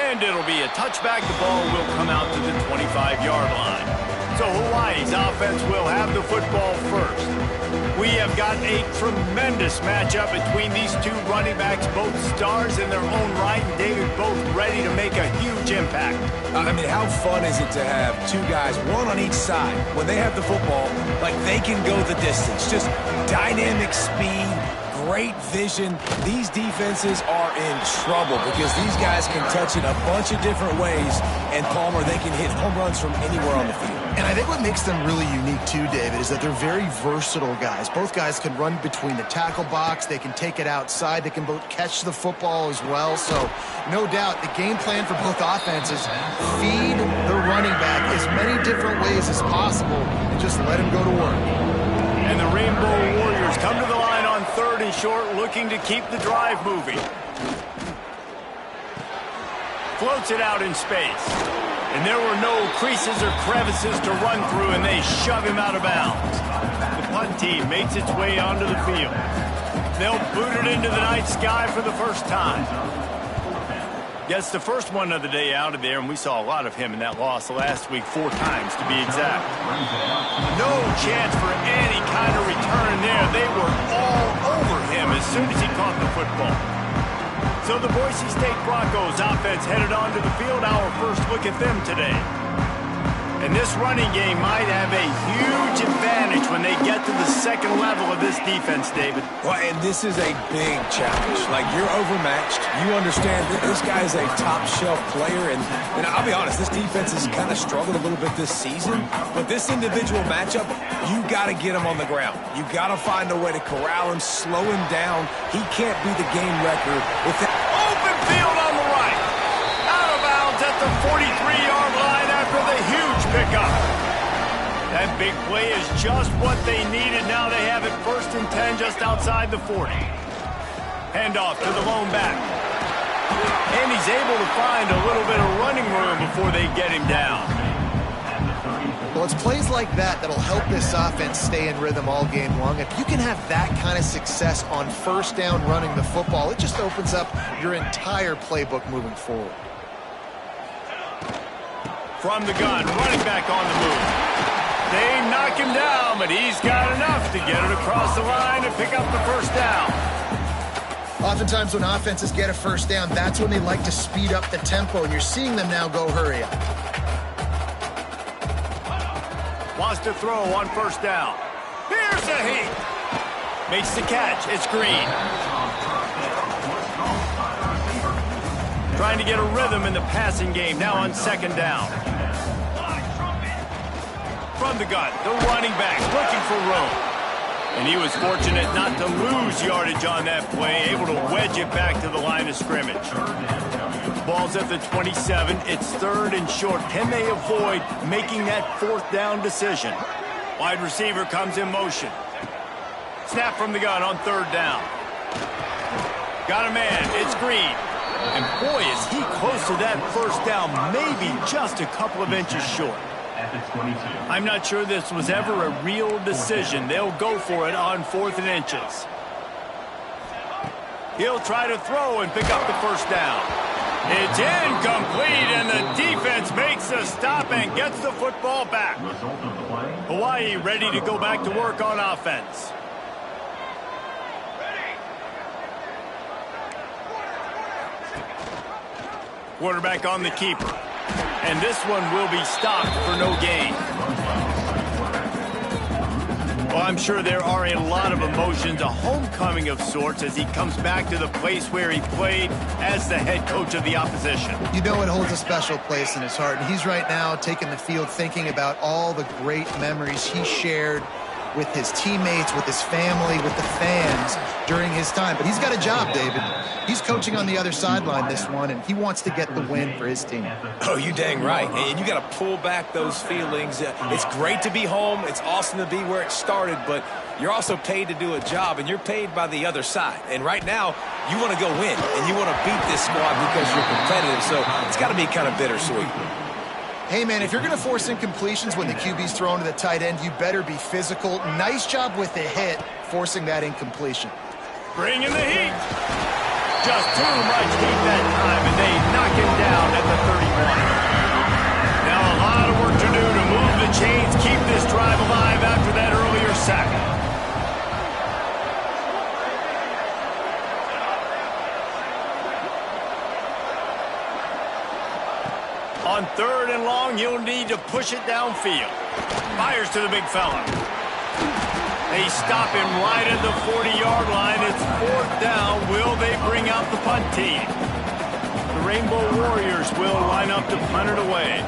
And it'll be a touchback. The ball will come out to the 25-yard line. So Hawaii's offense will have the football first. We have got a tremendous matchup between these two running backs, both stars in their own right, and David, both ready to make a huge impact. I mean, how fun is it to have two guys, one on each side, when they have the football, like they can go the distance. Just dynamic speed, great vision. These defenses are in trouble because these guys can touch it a bunch of different ways, and Palmer, they can hit home runs from anywhere on the field. And I think what makes them really unique too, David, is that they're very versatile guys. Both guys can run between the tackle box. They can take it outside. They can both catch the football as well. So no doubt the game plan for both offenses, feed the running back as many different ways as possible and just let him go to work. And the Rainbow Warriors come to the line on 3rd and short, looking to keep the drive moving. Floats it out in space. And there were no creases or crevices to run through, and they shove him out of bounds. The punt team makes its way onto the field. They'll boot it into the night sky for the first time. Yes, the first one of the day out of there, and we saw a lot of him in that loss last week, 4 times to be exact. No chance for any kind of return there. They were all over him as soon as he caught the football. So the Boise State Broncos offense headed onto the field. Our first look at them today. And this running game might have a huge advantage when they get to the second level of this defense, David. Well, and this is a big challenge. Like, you're overmatched. You understand that this guy is a top-shelf player. And I'll be honest, this defense has kind of struggled a little bit this season. But this individual matchup, you got to get him on the ground. You got to find a way to corral him, slow him down. He can't be the game record with that. Open field on the right. Out of bounds at the 43-yard line after the huge pickup. That big play is just what they needed. Now they have it 1st and 10 just outside the 40. Handoff to the lone back. And he's able to find a little bit of running room before they get him down. Well, it's plays like that that'll help this offense stay in rhythm all game long. If you can have that kind of success on 1st down running the football, it just opens up your entire playbook moving forward. From the gun, running back on the move. They knock him down, but he's got enough to get it across the line and pick up the 1st down. Oftentimes when offenses get a 1st down, that's when they like to speed up the tempo, and you're seeing them now go hurry up. Wants to throw on 1st down. Here's the heat. Makes the catch. It's Green. Trying to get a rhythm in the passing game now on 2nd down. From the gun, the running back looking for room. And he was fortunate not to lose yardage on that play, able to wedge it back to the line of scrimmage. Ball's at the 27. It's 3rd and short. Can they avoid making that 4th down decision? Wide receiver comes in motion. Snap from the gun on 3rd down. Got a man. It's Green. And boy, is he close to that 1st down, maybe just a couple of inches short. I'm not sure this was ever a real decision. They'll go for it on 4th and inches. He'll try to throw and pick up the 1st down. It's incomplete, and the defense makes the stop and gets the football back. Hawaii ready to go back to work on offense. Quarterback on the keeper. And this one will be stopped for no gain. Well, I'm sure there are a lot of emotions, a homecoming of sorts as he comes back to the place where he played as the head coach of the opposition. You know it holds a special place in his heart, and he's right now taking the field thinking about all the great memories he shared with his teammates, with his family, with the fans during his time. But he's got a job, David. He's coaching on the other sideline this one, and he wants to get the win for his team. Oh, you dang right. And you got to pull back those feelings. It's great to be home. It's awesome to be where it started, but you're also paid to do a job, and you're paid by the other side. And right now, you want to go win, and you want to beat this squad because you're competitive. So it's got to be kind of bittersweet. Hey, man, if you're going to force incompletions when the QB's thrown to the tight end, you better be physical. Nice job with the hit, forcing that incompletion. Bring in the heat. Just too much heat that time, and they knock him down at 3rd and long, you'll need to push it downfield. Fires to the big fella. They stop him right at the 40-yard line. It's 4th down. Will they bring out the punt team? The Rainbow Warriors will line up to punt it away.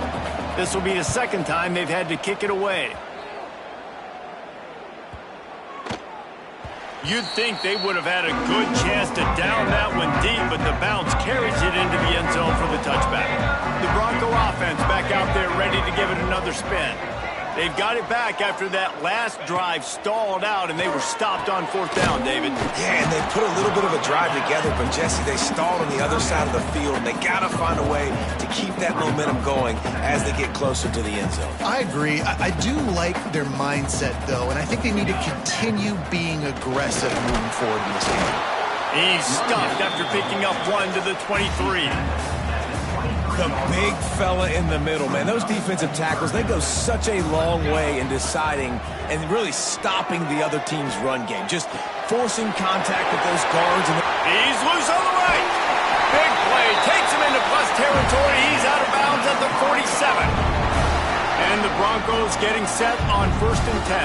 This will be the 2nd time they've had to kick it away. You'd think they would have had a good chance to down that one deep, but the bounce carries it into the end zone for the touchback. The Bronco offense back out there ready to give it another spin. They've got it back after that last drive stalled out, and they were stopped on 4th down, David. Yeah, and they put a little bit of a drive together, but, Jesse, they stalled on the other side of the field, and they got to find a way to keep that momentum going as they get closer to the end zone. I agree. I do like their mindset, though, and I think they need to continue being aggressive moving forward in this game. He's stuffed after picking up 1 to the 23. The big fella in the middle, man. Those defensive tackles, they go such a long way in deciding and really stopping the other team's run game. Just forcing contact with those guards. He's loose on the right. Big play. Takes him into plus territory. He's out of bounds at the 47. And the Broncos getting set on 1st and 10.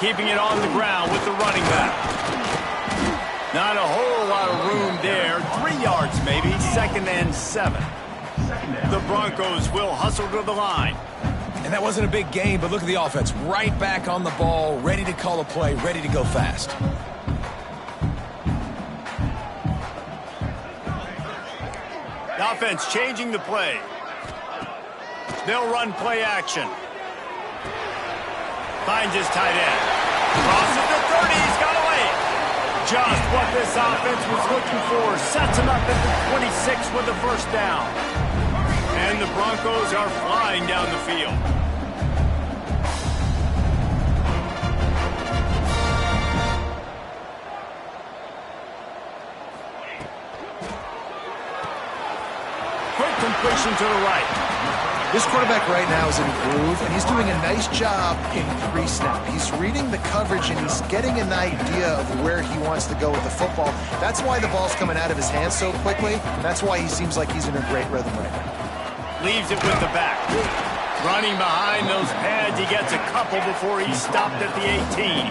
Keeping it on the ground with the running back. Not a whole lot of room there. 3 yards maybe. 2nd and 7. The Broncos will hustle to the line. And that wasn't a big gain, but look at the offense. Right back on the ball, ready to call a play, ready to go fast. The offense changing the play. They'll run play action. Finds his tight end. Crosses the 30. He's got away. Just what this offense was looking for. Sets him up at the 26 with the 1st down. And the Broncos are flying down the field. Quick completion to the right. This quarterback right now is in a groove, and he's doing a nice job in pre-snap. He's reading the coverage, and he's getting an idea of where he wants to go with the football. That's why the ball's coming out of his hands so quickly, and that's why he seems like he's in a great rhythm right now. Leaves it with the back. Running behind those pads, he gets a couple before he's stopped at the 18.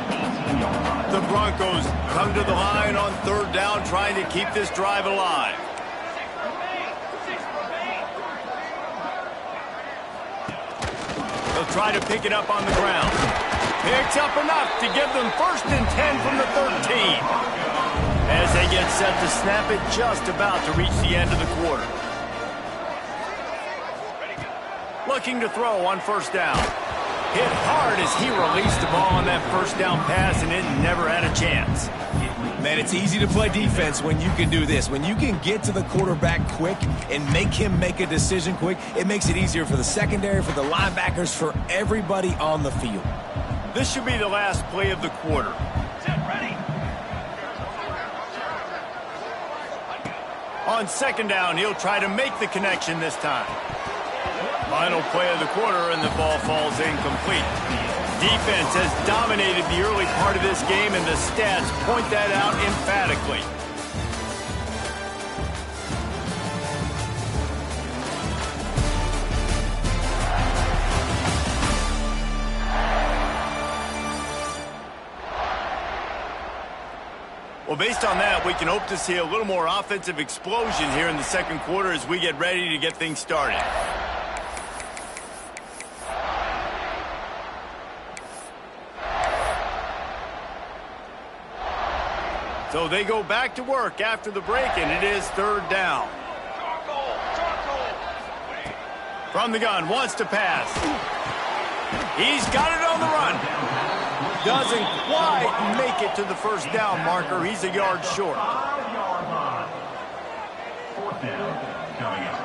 The Broncos come to the line on 3rd down, trying to keep this drive alive. They'll try to pick it up on the ground. Picks up enough to give them 1st and 10 from the 13. As they get set to snap it, just about to reach the end of the quarter. Looking to throw on 1st down. Hit hard as he released the ball on that 1st down pass, and it never had a chance. Man, it's easy to play defense when you can do this. When you can get to the quarterback quick and make him make a decision quick, it makes it easier for the secondary, for the linebackers, for everybody on the field. This should be the last play of the quarter. On 2nd down, he'll try to make the connection this time. Final play of the quarter, and the ball falls incomplete. Defense has dominated the early part of this game, and the stats point that out emphatically. Well, based on that, we can hope to see a little more offensive explosion here in the 2nd quarter as we get ready to get things started. So they go back to work after the break, and it is 3rd down. From the gun, wants to pass. He's got it on the run. Doesn't quite make it to the 1st down marker. He's a yard short. 4th down, coming up.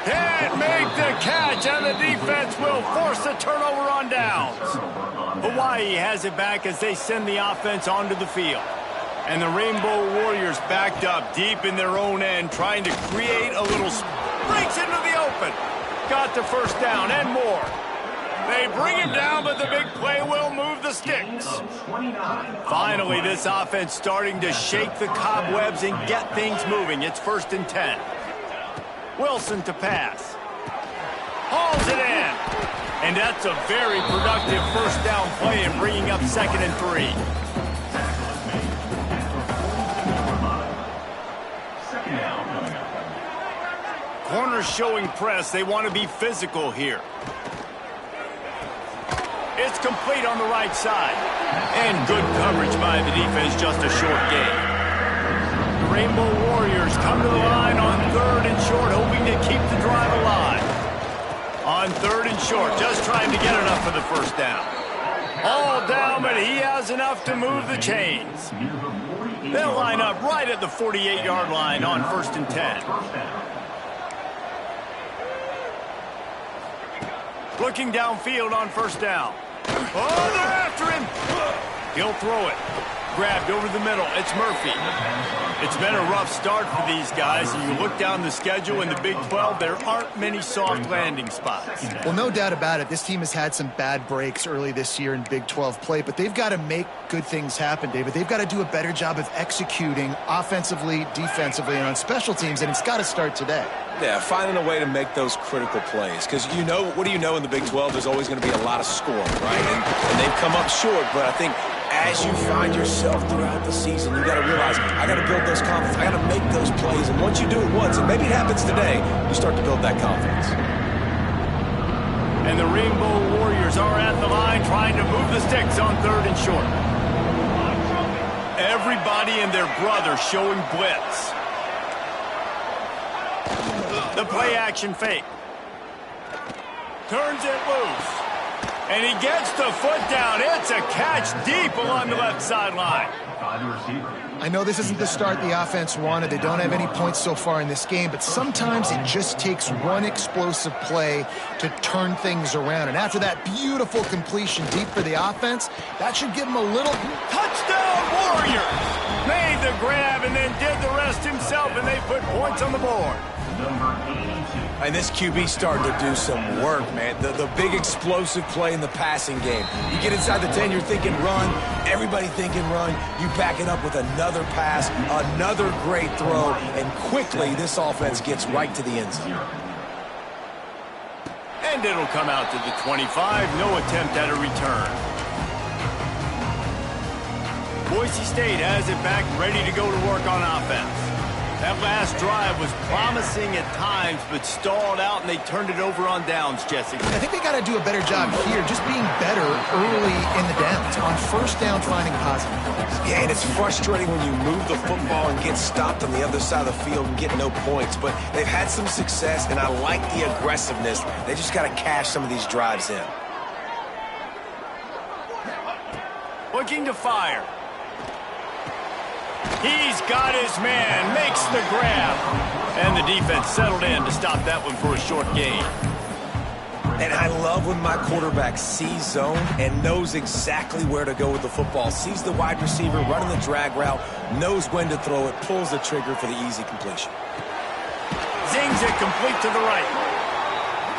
Can't make the catch, and the defense will force a turnover on downs. Hawaii has it back as they send the offense onto the field. And the Rainbow Warriors backed up deep in their own end, trying to create a little breaks into the open. Got the 1st down and more. They bring him down, but the big play will move the the sticks. Finally, this offense starting to shake the cobwebs and get things moving. It's 1st and 10. Wilson to pass. Hauls it in. And that's a very productive first down play in bringing up 2nd and 3. Corners showing press. They want to be physical here. It's complete on the right side. And good coverage by the defense, just a short gain. The Rainbow Warriors come to the line on 3rd and short, hoping to keep the drive alive. On 3rd and short, just trying to get enough for the first down. All down, but he has enough to move the chains. They'll line up right at the 48-yard line on 1st and 10. Looking downfield on 1st down. Oh, they're after him. He'll throw it. Grabbed over the middle. It's Murphy. It's been a rough start for these guys, and you look down the schedule in the Big 12, there aren't many soft landing spots. Well, no doubt about it. This team has had some bad breaks early this year in Big 12 play, but they've got to make good things happen, David. They've got to do a better job of executing offensively, defensively, and on special teams, and it's got to start today. Yeah, finding a way to make those critical plays. Because you know, what do you know in the Big 12? There's always going to be a lot of scoring, right? And they've come up short, but I think as you find yourself throughout the season, you got to realize, I got to build those confidence. I got to make those plays. And once you do it once, and maybe it happens today, you start to build that confidence. And the Rainbow Warriors are at the line trying to move the sticks on 3rd and short. Everybody and their brother showing blitz. The play action fake. Turns it loose. And he gets the foot down. It's a catch deep along the left sideline. I know this isn't the start the offense wanted. They don't have any points so far in this game, but sometimes it just takes one explosive play to turn things around. And after that beautiful completion deep for the offense, that should give them a little... Touchdown Warriors! Made the grab and then did the rest himself, and they put points on the board. And this QB starting to do some work, man. The big explosive play in the passing game. You get inside the 10, you're thinking run. Everybody thinking run. You back it up with another pass, another great throw, and quickly this offense gets right to the end zone. And it'll come out to the 25. No attempt at a return. Boise State has it back, ready to go to work on offense. That last drive was promising at times, but stalled out, and they turned it over on downs, Jesse. I think they got to do a better job here, just being better early in the downs. On 1st down, finding positive plays. Yeah, and it's frustrating when you move the football and get stopped on the other side of the field and get no points. But they've had some success, and I like the aggressiveness. They just got to cash some of these drives in. Looking to fire. He's got his man, makes the grab. And the defense settled in to stop that one for a short gain. And I love when my quarterback sees zone and knows exactly where to go with the football. Sees the wide receiver running the drag route, knows when to throw it, pulls the trigger for the easy completion. Zings it complete to the right.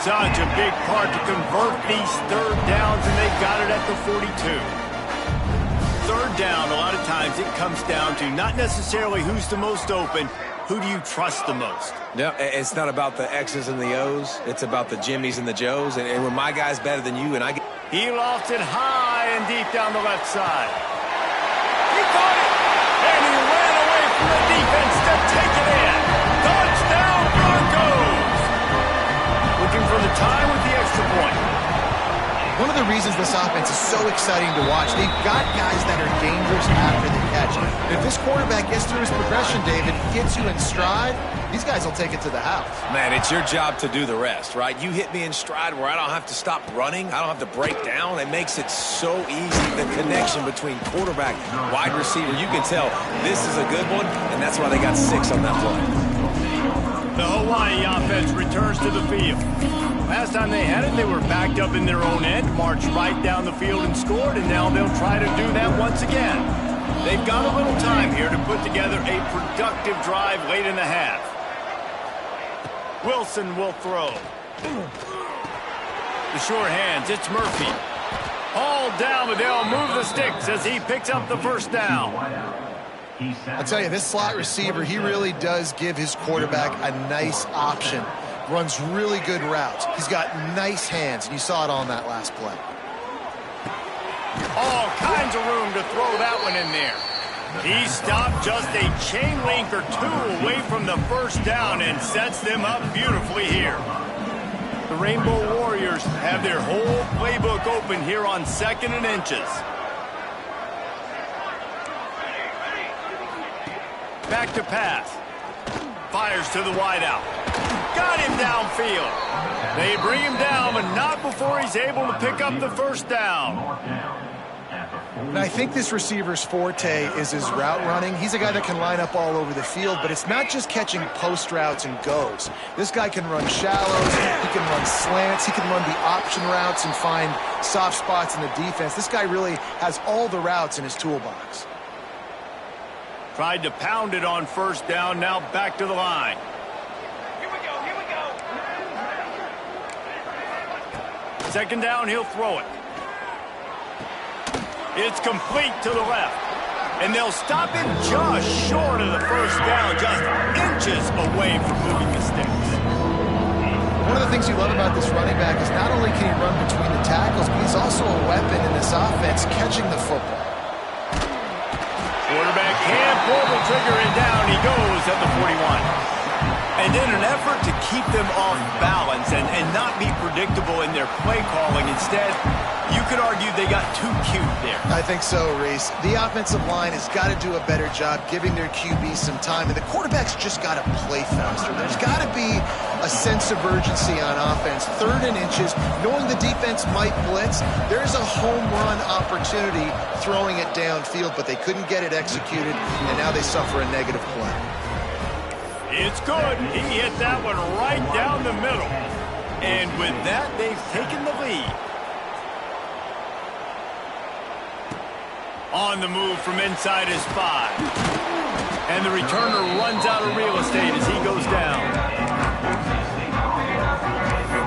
Such a big part to convert these 3rd downs, and they got it at the 42. 3rd down, a lot of times it comes down to not necessarily who's the most open, who do you trust the most? Yeah, it's not about the X's and the O's. It's about the Jimmies and the Joes. And when my guy's better than you and I get... He lofted high and deep down the left side. He caught it! And he ran away from the defense to take it in. Touchdown Broncos! Looking for the tie with the extra point. One of the reasons this offense is so exciting to watch, they've got guys that are dangerous after the catch. If this quarterback gets through his progression, David, gets you in stride, these guys will take it to the house. Man, it's your job to do the rest, right? You hit me in stride where I don't have to stop running. I don't have to break down. It makes it so easy, the connection between quarterback, wide receiver. You can tell this is a good one, and that's why they got 6 on that play. The Hawaii offense returns to the field. Last time they had it, they were backed up in their own end, marched right down the field and scored, and now they'll try to do that once again. They've got a little time here to put together a productive drive late in the half. Wilson will throw. The short hands, it's Murphy. Hauled down, but they'll move the sticks as he picks up the first down. I'll tell you, this slot receiver, he really does give his quarterback a nice option. Runs really good routes. He's got nice hands, and you saw it on that last play. All kinds of room to throw that one in there. He stopped just a chain link or two away from the first down and sets them up beautifully here. The Rainbow Warriors have their whole playbook open here on 2nd and inches. Back to pass. Fires to the wideout. Got him downfield. They bring him down, but not before he's able to pick up the first down. And I think this receiver's forte is his route running. He's a guy that can line up all over the field, but it's not just catching post routes and goes. This guy can run shallows, he can run slants, he can run the option routes and find soft spots in the defense. This guy really has all the routes in his toolbox. Tried to pound it on first down, now back to the line. Here we go. 2nd down, he'll throw it. It's complete to the left. And they'll stop him just short of the first down, just inches away from moving the sticks. One of the things you love about this running back is not only can he run between the tackles, but he's also a weapon in this offense catching the football. Quarterback can't pull the trigger, and down he goes at the 41. And in an effort to keep them off balance and not be predictable in their play calling, instead, you could argue they got too cute there. I think so, Reese. The offensive line has got to do a better job giving their QB some time, and the quarterback's just got to play faster. There's got to be a sense of urgency on offense. 3rd and inches, knowing the defense might blitz, there's a home run opportunity throwing it downfield, but they couldn't get it executed, and now they suffer a negative play. It's good. He hit that one right down the middle. And with that, they've taken the lead. On the move from inside his 5. And the returner runs out of real estate as he goes down.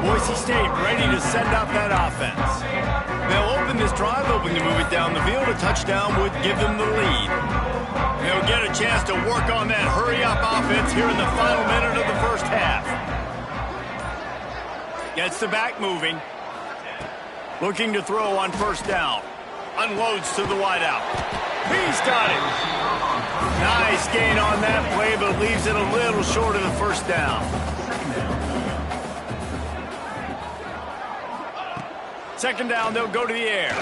Boise State ready to send out that offense. They'll open this drive, hoping to move it down the field. A touchdown would give them the lead. They'll get a chance to work on that hurry-up offense here in the final minute of the first half. Gets the back moving. Looking to throw on first down. Unloads to the wideout. He's got it. Nice gain on that play, but leaves it a little short of the first down. 2nd down, they'll go to the air.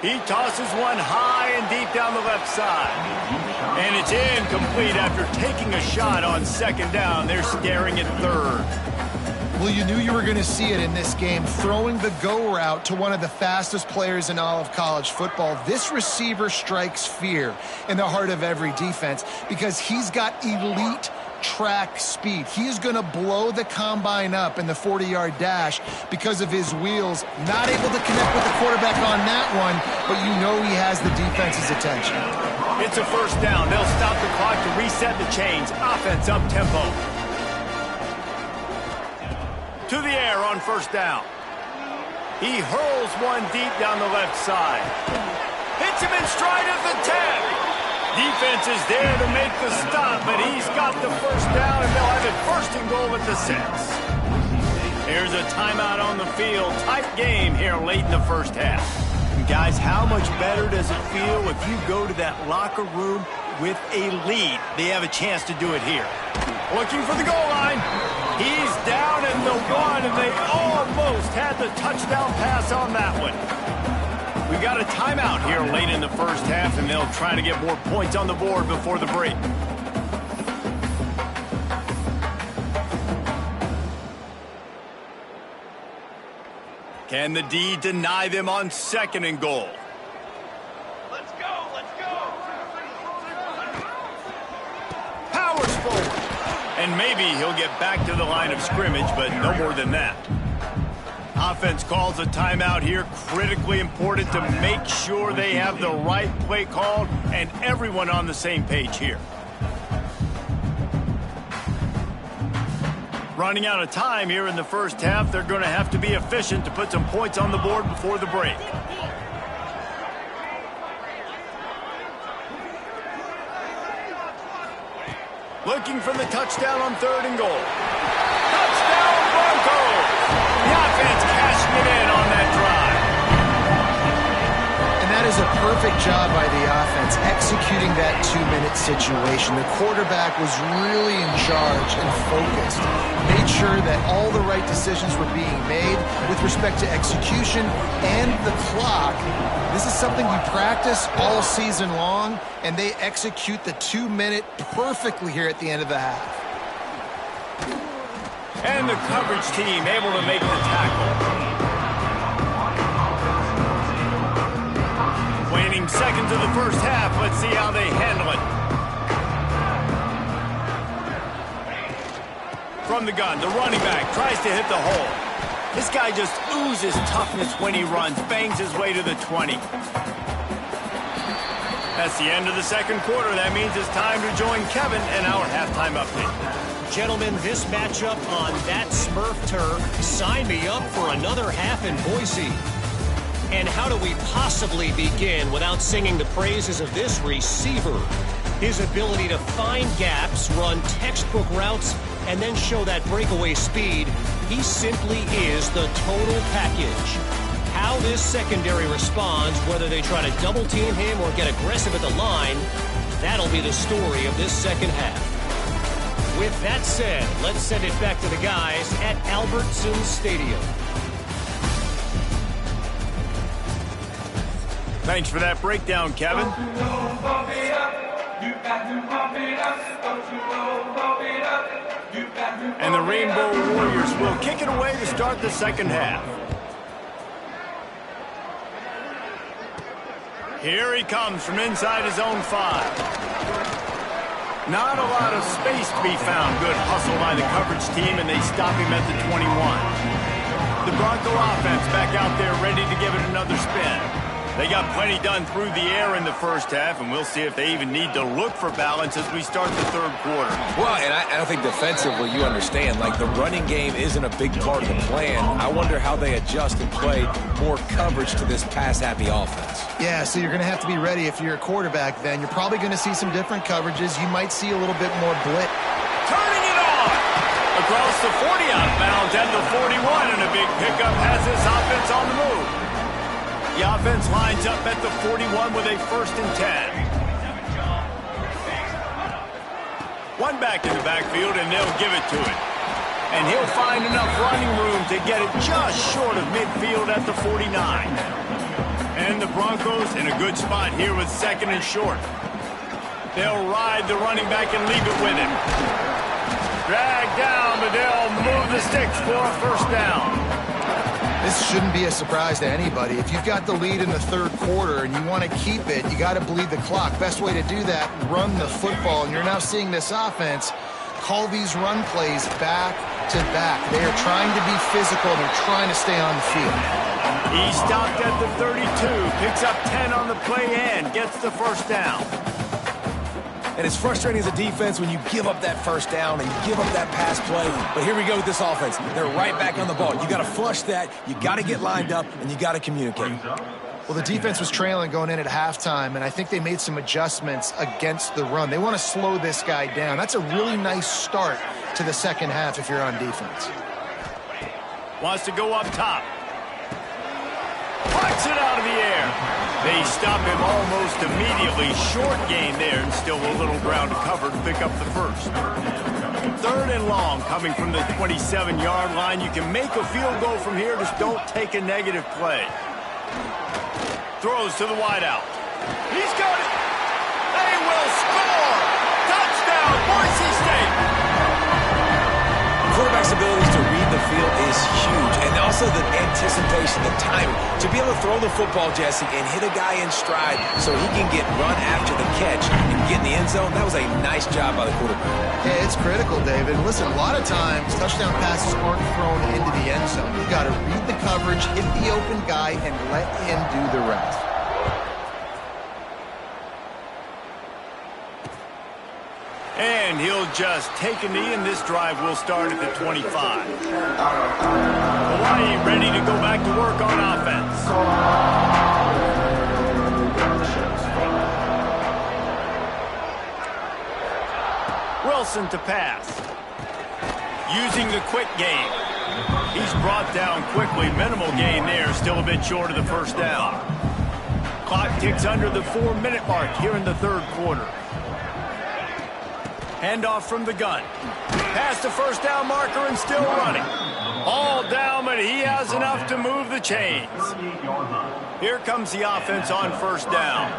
He tosses one high and deep down the left side. And it's incomplete after taking a shot on 2nd down. They're staring at 3rd. Well, you knew you were going to see it in this game, throwing the go route to one of the fastest players in all of college football. This receiver strikes fear in the heart of every defense because he's got elite track speed. He's going to blow the combine up in the 40-yard dash because of his wheels. Not able to connect with the quarterback on that one, but you know he has the defense's attention. It's a first down. They'll stop the clock to reset the chains. Offense up tempo. To the air on first down. He hurls one deep down the left side. Hits him in stride at the 10. Defense is there to make the stop, but he's got the first down, and they'll have it 1st and goal at the 6. There's a timeout on the field. Tight game here late in the first half. And guys, how much better does it feel if you go to that locker room with a lead? They have a chance to do it here. Looking for the goal line. He's down at the 1, and they almost had the touchdown pass on that one. We've got a timeout here late in the first half, and they'll try to get more points on the board before the break. Can the D deny them on 2nd and goal? Let's go. Powers forward. And maybe he'll get back to the line of scrimmage, but no more than that. Offense calls a timeout here. Critically important to make sure they have the right play called and everyone on the same page here. Running out of time here in the first half. They're going to have to be efficient to put some points on the board before the break. Looking for the touchdown on 3rd and goal. Touchdown Broncos! The offense cashing it in on that drive. And that is a perfect job by the offense, executing that 2-minute situation. The quarterback was really in charge and focused. Made sure that all the right decisions were being made with respect to execution and the clock. This is something you practice all season long, and they execute the 2-minute perfectly here at the end of the half. And the coverage team able to make the tackle. Waning seconds of the first half. Let's see how they handle it. From the gun, the running back tries to hit the hole. This guy just oozes toughness when he runs, bangs his way to the 20. That's the end of the second quarter. That means it's time to join Kevin and our halftime update. Gentlemen, this matchup on that Smurf turf, sign me up for another half in Boise. And how do we possibly begin without singing the praises of this receiver? His ability to find gaps, run textbook routes, and then show that breakaway speed. He simply is the total package. How this secondary responds, whether they try to double team him or get aggressive at the line, that'll be the story of this second half. With that said, let's send it back to the guys at Albertson Stadium. Thanks for that breakdown, Kevin. And the Rainbow Warriors will kick it away to start the second half. Here he comes from inside his own 5. Not a lot of space to be found. Good hustle by the coverage team, and they stop him at the 21. The Bronco offense back out there ready to give it another spin. They got plenty done through the air in the first half, and we'll see if they even need to look for balance as we start the third quarter. Well, and I think defensively, you understand, like the running game isn't a big part of the plan. I wonder how they adjust and play more coverage to this pass-happy offense. Yeah, so you're going to have to be ready if you're a quarterback then. You're probably going to see some different coverages. You might see a little bit more blitz. Turning it on! Across the 40 out of bounds at the 41, and a big pickup has this offense on the move. The offense lines up at the 41 with a 1st and 10. One back in the backfield, and they'll give it to him. And he'll find enough running room to get it just short of midfield at the 49. And the Broncos in a good spot here with 2nd and short. They'll ride the running back and leave it with him. Drag down, but they'll move the sticks for a 1st down. This shouldn't be a surprise to anybody. If you've got the lead in the third quarter and you want to keep it, you got to bleed the clock. Best way to do that, run the football. And you're now seeing this offense call these run plays back to back. They are trying to be physical. They're trying to stay on the field. He stopped at the 32, picks up 10 on the play and gets the 1st down. And it's frustrating as a defense when you give up that 1st down and you give up that pass play. But here we go with this offense. They're right back on the ball. You got to flush that. You got to get lined up, and you got to communicate. Well, the defense was trailing going in at halftime, and I think they made some adjustments against the run. They want to slow this guy down. That's a really nice start to the second half if you're on defense. Wants to go up top. Puts it out of the air. They stop him almost immediately. Short gain there, and still a little ground to cover to pick up the 1st. 3rd and long coming from the 27-yard line. You can make a field goal from here. Just don't take a negative play. Throws to the wideout. He's got it. They will score. Touchdown, Boise State. Quarterback's abilities to read the field is huge, and also the anticipation, the timing. To be able to throw the football, Jesse, and hit a guy in stride so he can get run after the catch and get in the end zone, that was a nice job by the quarterback. Yeah, it's critical, David. Listen, a lot of times touchdown passes aren't thrown into the end zone. You've got to read the coverage, hit the open guy, and let him do the rest. And he'll just take a knee, and this drive will start at the 25. Hawaii ready to go back to work on offense. Wilson to pass. Using the quick game. He's brought down quickly. Minimal gain there. Still a bit short of the first down. Clock ticks under the 4-minute mark here in the third quarter. Handoff from the gun. Past the first down marker and still running. All down, but he has enough to move the chains. Here comes the offense on first down.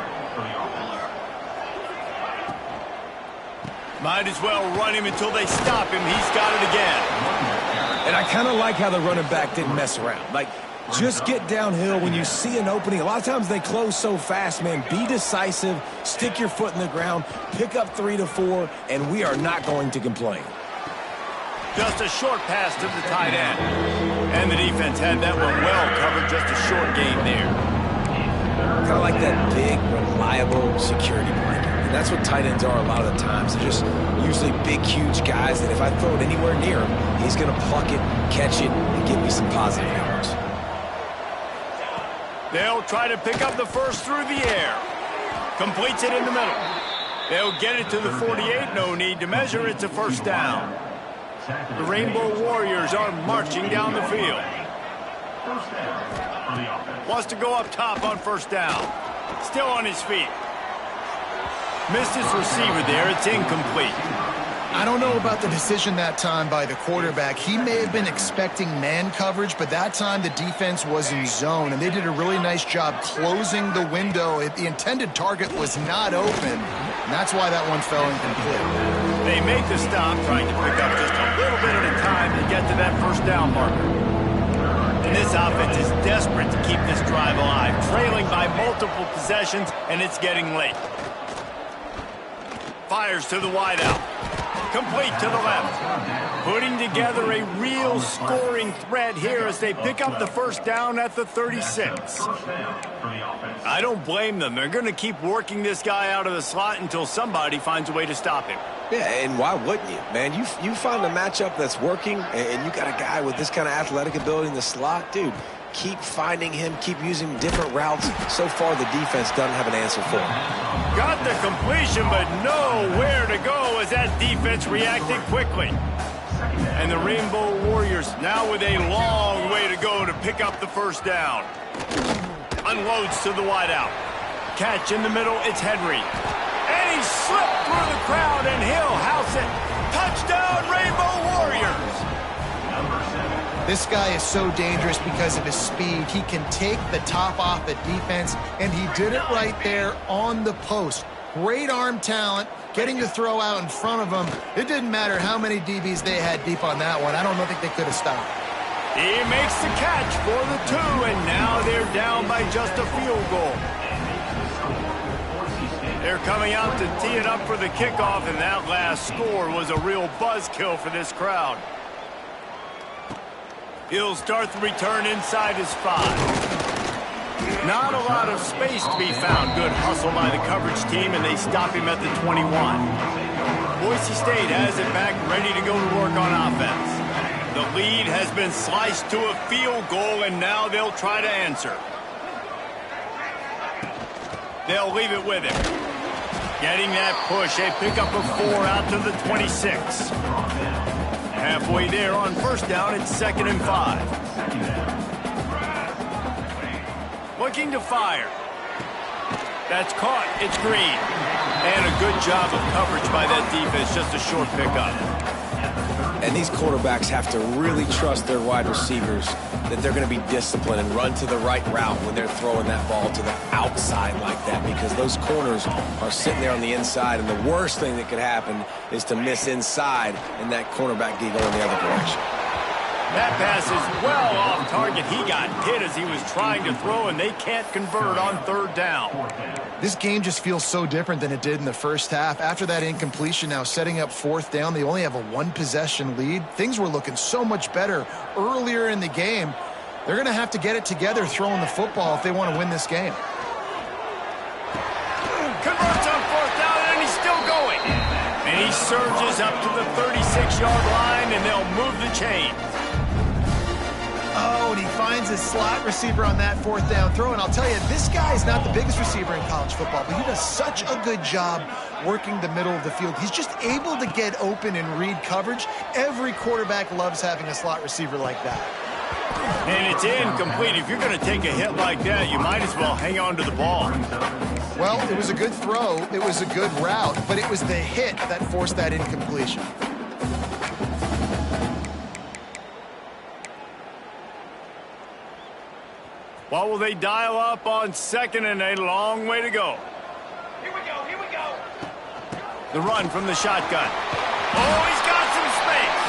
Might as well run him until they stop him. He's got it again. And I kind of like how the running back didn't mess around. Like, just get downhill when you see an opening. A lot of times they close so fast, man. Be decisive, stick your foot in the ground, pick up 3 to 4, and we are not going to complain. Just a short pass to the tight end. And the defense had that one well covered. Just a short game there. Kind of like that big, reliable security blanket. And that's what tight ends are a lot of the times. They're just usually big, huge guys that if I throw it anywhere near him, he's going to pluck it, catch it, and give me some positive yards. They'll try to pick up the first through the air. Completes it in the middle. They'll get it to the 48. No need to measure. It's a first down. The Rainbow Warriors are marching down the field. Wants to go up top on first down. Still on his feet. Missed his receiver there. It's incomplete. I don't know about the decision that time by the quarterback. He may have been expecting man coverage, but that time the defense was in zone, and they did a really nice job closing the window. The intended target was not open, and that's why that one fell incomplete. They make the stop, trying to pick up just a little bit at a time to get to that first down marker. And this offense is desperate to keep this drive alive, trailing by multiple possessions, and it's getting late. Fires to the wideout. Complete to the left. Putting together a real scoring threat here as they pick up the first down at the 36. I don't blame them. They're going to keep working this guy out of the slot until somebody finds a way to stop him. Yeah, and why wouldn't you, man? You find a matchup that's working, and you got a guy with this kind of athletic ability in the slot, dude. Keep finding him, keep using different routes. So far, the defense doesn't have an answer for him. Got the completion, but nowhere to go as that defense reacted quickly. And the Rainbow Warriors now with a long way to go to pick up the first down. Unloads to the wideout. Catch in the middle, it's Henry. And he slipped through the crowd, and he'll house it. Touchdown, Rainbow Warriors! This guy is so dangerous because of his speed. He can take the top off the defense, and he did it right there on the post. Great arm talent, getting the throw out in front of him. It didn't matter how many DBs they had deep on that one. I don't think they could have stopped. He makes the catch for the 2, and now they're down by just a field goal. They're coming out to tee it up for the kickoff, and that last score was a real buzzkill for this crowd. He'll start the return inside his 5. Not a lot of space to be found. Good hustle by the coverage team, and they stop him at the 21. Boise State has it back, ready to go to work on offense. The lead has been sliced to a field goal, and now they'll try to answer. They'll leave it with him. Getting that push, a pickup of 4 out to the 26. Halfway there on first down, it's 2nd and 5. Looking to fire. That's caught. It's Green. And a good job of coverage by that defense. Just a short pickup. And these quarterbacks have to really trust their wide receivers that they're going to be disciplined and run to the right route when they're throwing that ball to the outside like that, because those corners are sitting there on the inside, and the worst thing that could happen is to miss inside and that cornerback get going the other direction. That pass is well off target. He got hit as he was trying to throw, and they can't convert on 3rd down. This game just feels so different than it did in the first half. After that incompletion, now setting up 4th down, they only have a 1-possession lead. Things were looking so much better earlier in the game. They're going to have to get it together throwing the football if they want to win this game. Converts on 4th down, and he's still going. And he surges up to the 36-yard line, and they'll move the chain. Oh, and he finds his slot receiver on that fourth down throw. And I'll tell you, this guy is not the biggest receiver in college football, but he does such a good job working the middle of the field. He's just able to get open and read coverage. Every quarterback loves having a slot receiver like that. And it's incomplete. If you're going to take a hit like that, you might as well hang on to the ball. Well, it was a good throw. It was a good route, but it was the hit that forced that incompletion. What will they dial up on 2nd and a long way to go? Here we go, here we go. The run from the shotgun. Oh, he's got some space.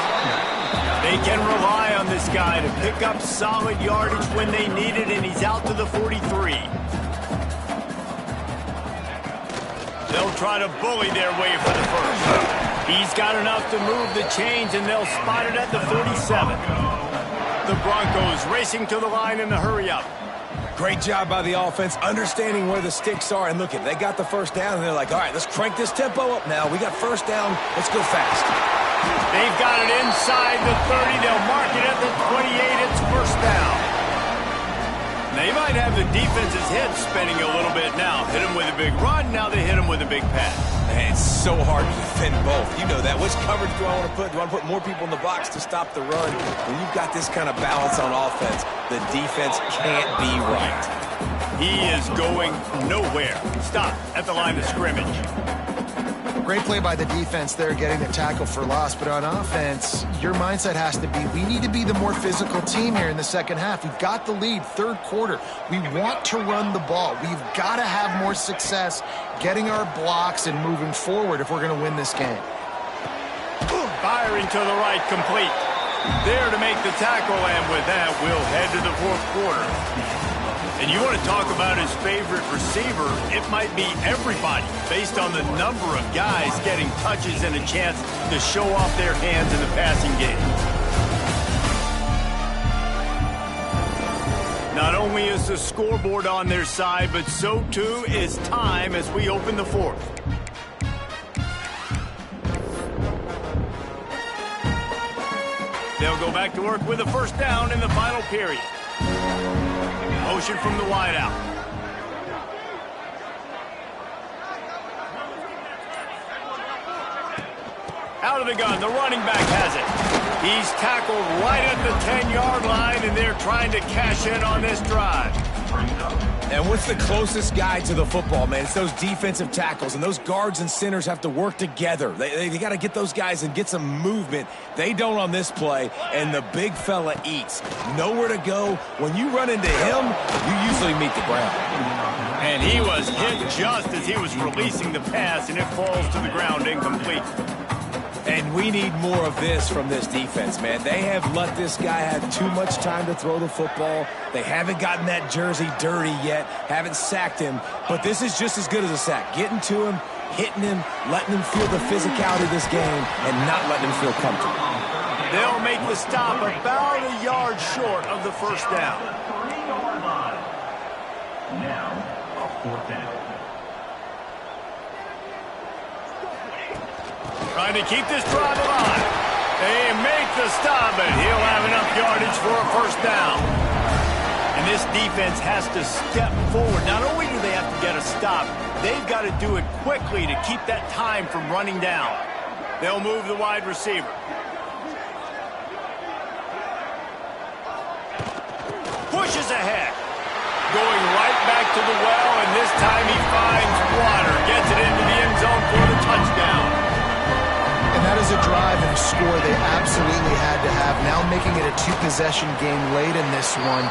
They can rely on this guy to pick up solid yardage when they need it, and he's out to the 43. They'll try to bully their way for the first. He's got enough to move the chains, and they'll spot it at the 47. The Broncos racing to the line in a hurry-up. Great job by the offense, understanding where the sticks are. And look, they got the first down, and they're like, all right, let's crank this tempo up now. We got first down. Let's go fast. They've got it inside the 30. They'll mark it at the 28. It's first down. They might have the defense's head spinning a little bit now. Hit him with a big run. Now they hit him with a big pass. Man, it's so hard to defend both. You know that. Which coverage do I want to put? Do I want to put more people in the box to stop the run? When you've got this kind of balance on offense, the defense can't be right. He is going nowhere. Stop at the line of scrimmage. Great play by the defense there, getting the tackle for loss. But on offense, your mindset has to be, we need to be the more physical team here in the second half. We've got the lead, third quarter. We want to run the ball. We've got to have more success getting our blocks and moving forward if we're going to win this game. Firing to the right, complete. There to make the tackle, and with that, we'll head to the fourth quarter. And you want to talk about his favorite receiver, it might be everybody, based on the number of guys getting touches and a chance to show off their hands in the passing game. Not only is the scoreboard on their side, but so too is time as we open the fourth. They'll go back to work with a first down in the final period. Motion from the wideout. Out of the gun, the running back has it. He's tackled right at the 10-yard line, and they're trying to cash in on this drive. And what's the closest guy to the football, man? It's those defensive tackles, and those guards and centers have to work together. They got to get those guys and get some movement. They don't on this play, and the big fella eats. Nowhere to go. When you run into him, you usually meet the ground. And he was hit just as he was releasing the pass, and it falls to the ground incomplete. And we need more of this from this defense, man. They have let this guy have too much time to throw the football. They haven't gotten that jersey dirty yet, haven't sacked him. But this is just as good as a sack. Getting to him, hitting him, letting him feel the physicality of this game, and not letting him feel comfortable. They'll make the stop about a yard short of the first down. Now, a fourth down. Trying to keep this drive alive. They make the stop, but he'll have enough yardage for a first down. And this defense has to step forward. Not only do they have to get a stop, they've got to do it quickly to keep that time from running down. They'll move the wide receiver. Pushes ahead. Going right back to the well, and this time he finds water. Gets it into the end zone for the touchdown. And that is a drive and a score they absolutely had to have. Now making it a two-possession game late in this one.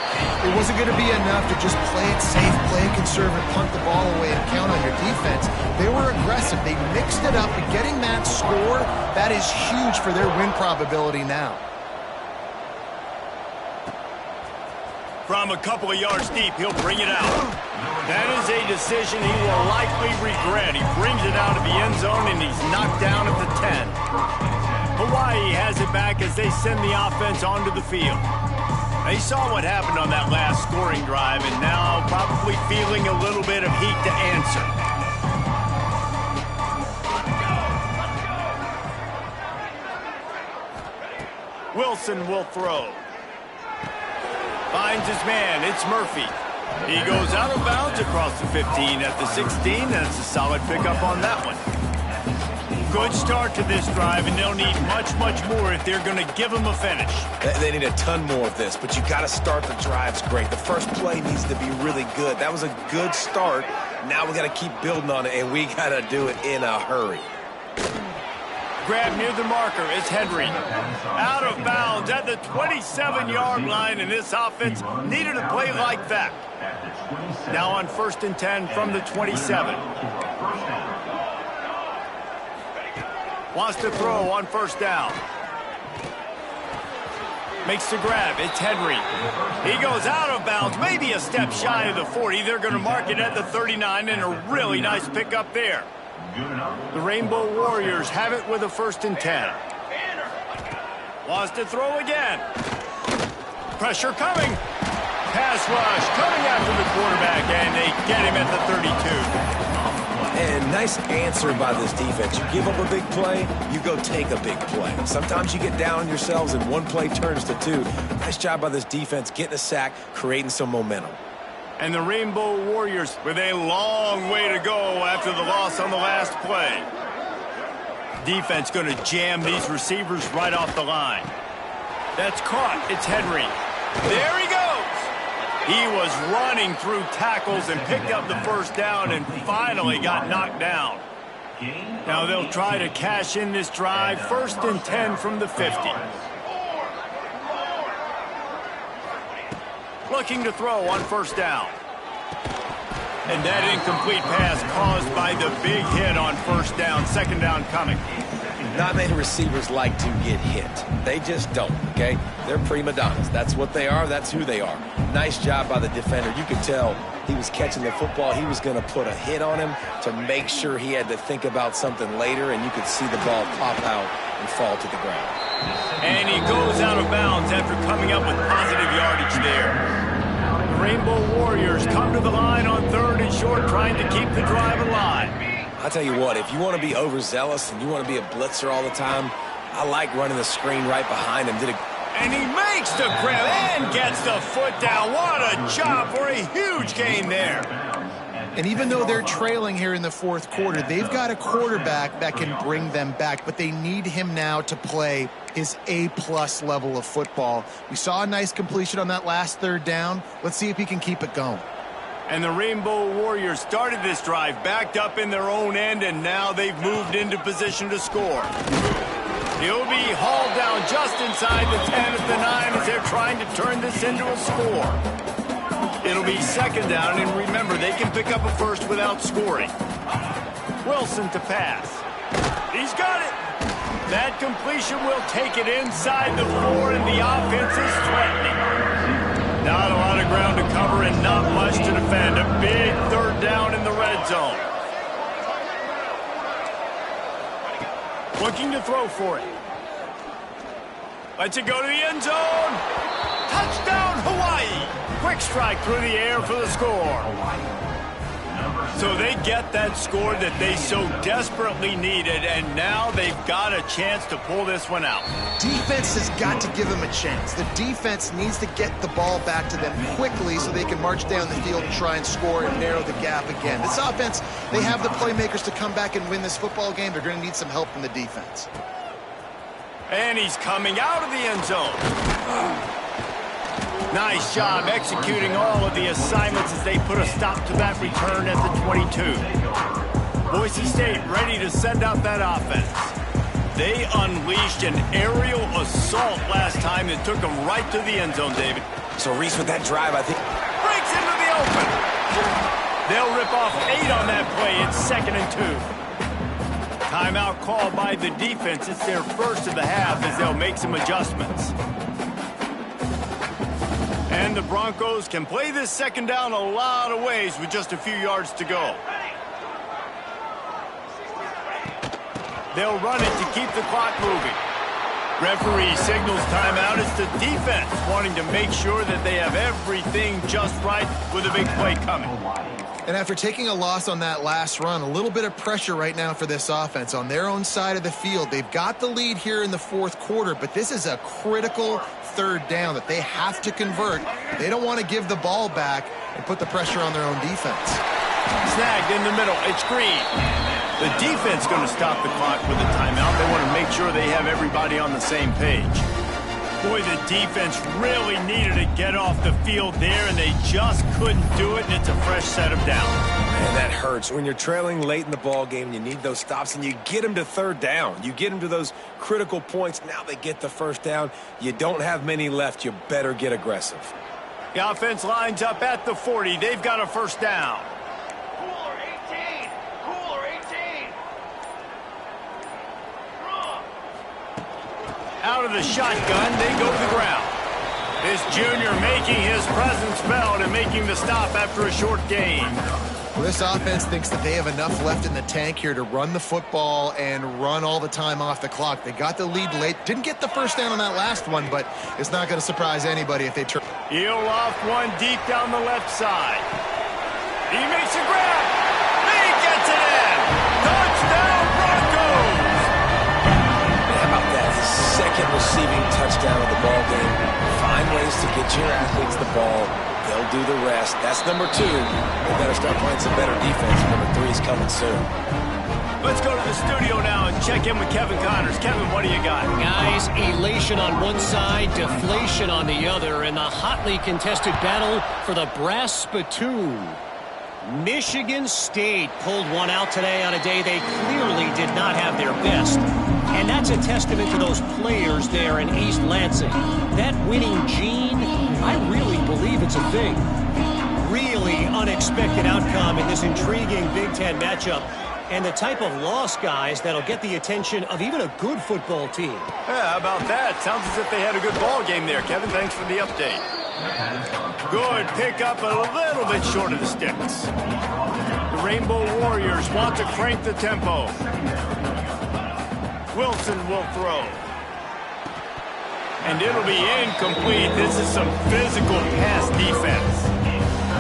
It wasn't going to be enough to just play it safe, play it conservative, punt the ball away, and count on your defense. They were aggressive. They mixed it up, and getting that score, that is huge for their win probability now. From a couple of yards deep, he'll bring it out. That is a decision he will likely regret. He brings it out of the end zone, and he's knocked down at the 10. Hawaii has it back as they send the offense onto the field. They saw what happened on that last scoring drive, and now probably feeling a little bit of heat to answer. Wilson will throw. Finds his man. It's Murphy. He goes out of bounds across the 15 at the 16. That's a solid pickup on that one. Good start to this drive, and they'll need much, much more if they're going to give them a finish. They need a ton more of this, but you got to start the drives great. The first play needs to be really good. That was a good start. Now we got to keep building on it, and we got to do it in a hurry. Grab near the marker. It's Henry. Out of bounds at the 27-yard line, and this offense needed a play like that. Now on 1st and 10 from the 27. Wants to throw on 1st down. Makes the grab. It's Henry. He goes out of bounds, maybe a step shy of the 40. They're going to mark it at the 39, and a really nice pickup there. The Rainbow Warriors have it with a 1st and 10. Wants to throw again. Pressure coming. Pass rush coming after the quarterback, and they get him at the 32. And nice answer by this defense. You give up a big play, you go take a big play. Sometimes you get down on yourselves and one play turns to two. Nice job by this defense getting a sack, creating some momentum. And the Rainbow Warriors with a long way to go after the loss on the last play. Defense going to jam these receivers right off the line. That's caught. It's Henry. There he goes. He was running through tackles and picked up the 1st down and finally got knocked down. Now they'll try to cash in this drive. 1st and 10 from the 50. Looking to throw on 1st down. And that incomplete pass caused by the big hit on 1st down. 2nd down coming. Not many receivers like to get hit. They just don't, okay? They're prima donnas. That's what they are. That's who they are. Nice job by the defender. You could tell he was catching the football. He was going to put a hit on him to make sure he had to think about something later, and you could see the ball pop out and fall to the ground. And he goes out of bounds after coming up with positive yardage there. The Rainbow Warriors come to the line on 3rd and short, trying to keep the drive alive. I'll tell you what, if you want to be overzealous and you want to be a blitzer all the time, I like running the screen right behind him. And he makes the grab and gets the foot down. What a job for a huge gain there. And even though they're trailing here in the 4th quarter, they've got a quarterback that can bring them back, but they need him now to play his A-plus level of football. We saw a nice completion on that last 3rd down. Let's see if he can keep it going. And the Rainbow Warriors started this drive backed up in their own end, and now they've moved into position to score. He'll be hauled down just inside the 10 at the 9 as they're trying to turn this into a score. It'll be 2nd down, and remember, they can pick up a 1st without scoring. Wilson to pass. He's got it. That completion will take it inside the 4, and the offense is threatening. Not a lot of ground to cover and not much to defend. A big 3rd down in the red zone. Looking to throw for it. Lets it go to the end zone. Touchdown, Hawaii. Quick strike through the air for the score. So they get that score that they so desperately needed, and now they've got a chance to pull this one out. Defense has got to give them a chance. The defense needs to get the ball back to them quickly so they can march down the field and try and score and narrow the gap again. This offense, they have the playmakers to come back and win this football game. They're going to need some help from the defense. And he's coming out of the end zone. Nice job executing all of the assignments as they put a stop to that return at the 22. Boise State ready to send out that offense. They unleashed an aerial assault last time that took them right to the end zone, David. So Reese, with that drive, I think breaks into the open. They'll rip off 8 on that play. It's 2nd and 2. Timeout called by the defense. It's their first of the half as they'll make some adjustments. And the Broncos can play this 2nd down a lot of ways with just a few yards to go. They'll run it to keep the clock moving. Referee signals timeout. It's the defense wanting to make sure that they have everything just right with a big play coming. And after taking a loss on that last run, a little bit of pressure right now for this offense on their own side of the field. They've got the lead here in the fourth quarter, but this is a critical third down that they have to convert. They don't want to give the ball back and put the pressure on their own defense. Snagged in the middle. It's Green. The defense going to stop the clock with a timeout. They want to make sure they have everybody on the same page. Boy, the defense really needed to get off the field there, and they just couldn't do it, and it's a fresh set of downs. Man, that hurts. When you're trailing late in the ball game, you need those stops, and you get them to third down. You get them to those critical points. Now they get the first down. You don't have many left. You better get aggressive. The offense lines up at the 40. They've got a first down. Cooler 18. Cooler 18. Draw. Out of the shotgun, they go to the ground. This junior making his presence felt and making the stop after a short gain. Well, this offense thinks that they have enough left in the tank here to run the football and run all the time off the clock. They got the lead late. Didn't get the first down on that last one, but it's not going to surprise anybody if they turn. He'll off one deep down the left side. He makes a grab. He gets it in. Touchdown, Broncos. How about that? His second receiving touchdown of the ball game. Find ways to get your athletes the ball. They'll do the rest. That's number 2. They better start playing some better defense. Number 3 is coming soon. Let's go to the studio now and check in with Kevin Connors. Kevin, what do you got? Guys, elation on one side, deflation on the other, in the hotly contested battle for the brass spittoon. Michigan State pulled one out today on a day they clearly did not have their best. And that's a testament to those players there in East Lansing. That winning gene, I really believe it's a thing. Really unexpected outcome in this intriguing Big Ten matchup. And the type of loss, guys, that'll get the attention of even a good football team. Yeah, how about that? Sounds as if they had a good ball game there. Kevin, thanks for the update. Good pick up a little bit short of the sticks. The Rainbow Warriors want to crank the tempo. Wilson will throw. And it'll be incomplete. This is some physical pass defense.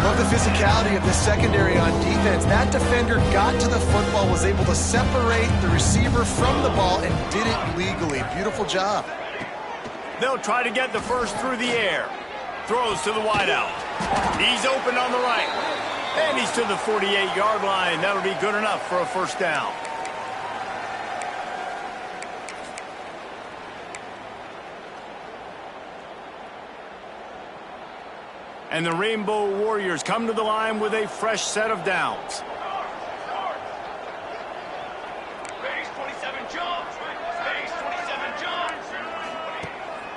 Love the physicality of the secondary on defense. That defender got to the football, was able to separate the receiver from the ball, and did it legally. Beautiful job. They'll try to get the first through the air. Throws to the wideout. He's open on the right. And he's to the 48-yard line. That'll be good enough for a first down. And the Rainbow Warriors come to the line with a fresh set of downs. Base 27 jumps. Base 27 jumps.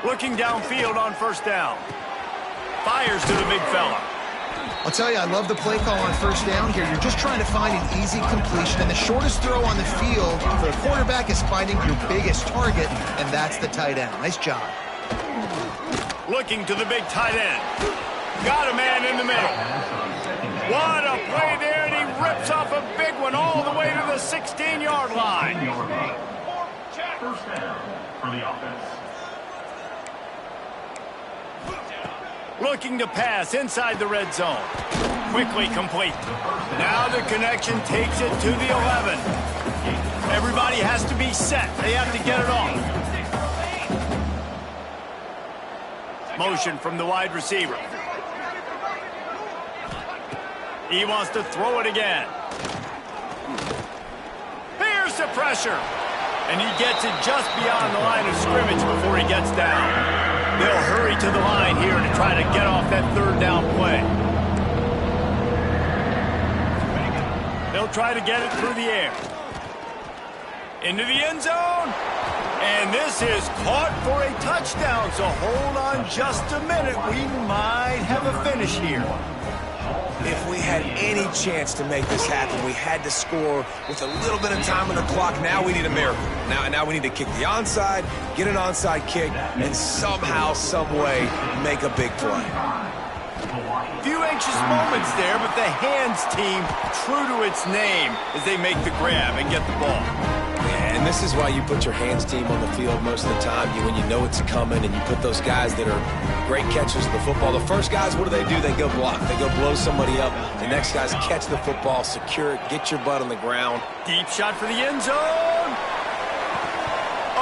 Looking downfield on first down. Fires to the big fella. I'll tell you, I love the play call on first down here. You're just trying to find an easy completion, and the shortest throw on the field for a quarterback is finding your biggest target, and that's the tight end. Nice job. Looking to the big tight end. Got a man in the middle. What a play there, and he rips off a big one all the way to the 16-yard line. First down for the offense. Looking to pass inside the red zone. Quickly complete. Now the connection takes it to the 11. Everybody has to be set. They have to get it off. Motion from the wide receiver. He wants to throw it again. Here's the pressure. And he gets it just beyond the line of scrimmage before he gets down. They'll hurry to the line here to try to get off that third down play. They'll try to get it through the air. Into the end zone. And this is caught for a touchdown. So hold on just a minute. We might have a finish here. If we had any chance to make this happen, we had to score with a little bit of time on the clock. Now we need a miracle. Now we need to kick the onside, get an onside kick, and somehow, some way, make a big play. Few anxious moments there, but the hands team true to its name as they make the grab and get the ball. And And this is why you put your hands team on the field most of the time. When you know it's coming and you put those guys that are great catchers of the football. The first guys, what do? They go block. They go blow somebody up. The next guys catch the football, secure it, get your butt on the ground. Deep shot for the end zone.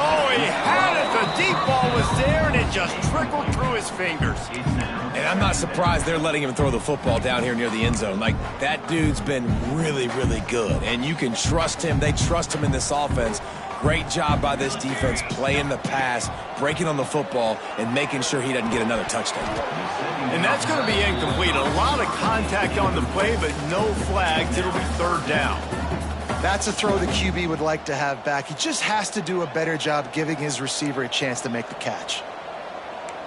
Oh, he had it. The deep ball was there, and it just trickled through his fingers. And I'm not surprised they're letting him throw the football down here near the end zone. Like, that dude's been really, really good. And you can trust him. They trust him in this offense. Great job by this defense playing the pass, breaking on the football, and making sure he doesn't get another touchdown. And that's going to be incomplete. A lot of contact on the play, but no flags. It'll be third down. That's a throw the QB would like to have back. He just has to do a better job giving his receiver a chance to make the catch.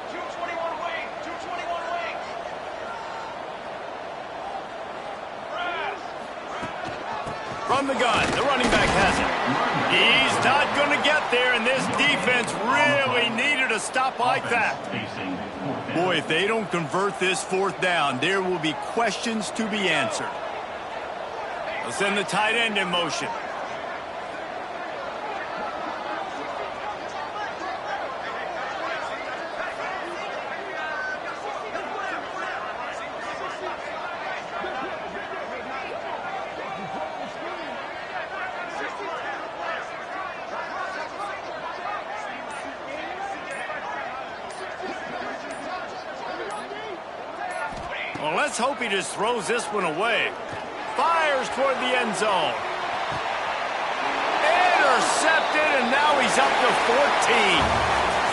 221 wing, 221 wing. From the gun, the running back has it. He's not going to get there, and this defense really needed a stop like that. Boy, if they don't convert this fourth down, there will be questions to be answered. They'll send the tight end in motion. Well, let's hope he just throws this one away. Fires toward the end zone. Intercepted, and now he's up to 14.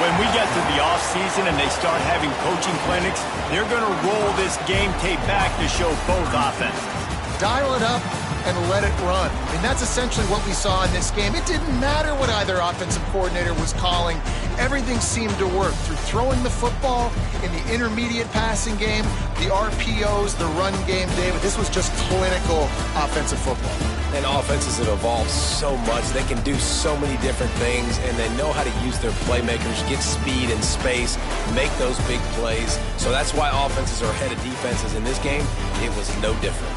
When we get to the offseason and they start having coaching clinics, they're going to roll this game tape back to show both offenses. Dial it up and let it run. I mean, that's essentially what we saw in this game. It didn't matter what either offensive coordinator was calling. Everything seemed to work through throwing the football in the intermediate passing game, the RPOs, the run game, David. This was just clinical offensive football. And offenses have evolved so much. They can do so many different things, and they know how to use their playmakers, get speed and space, make those big plays. So that's why offenses are ahead of defenses in this game. It was no different.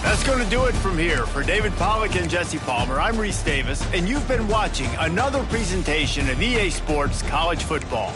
That's going to do it from here. For David Pollack and Jesse Palmer, I'm Reese Davis, and you've been watching another presentation of EA Sports College Football.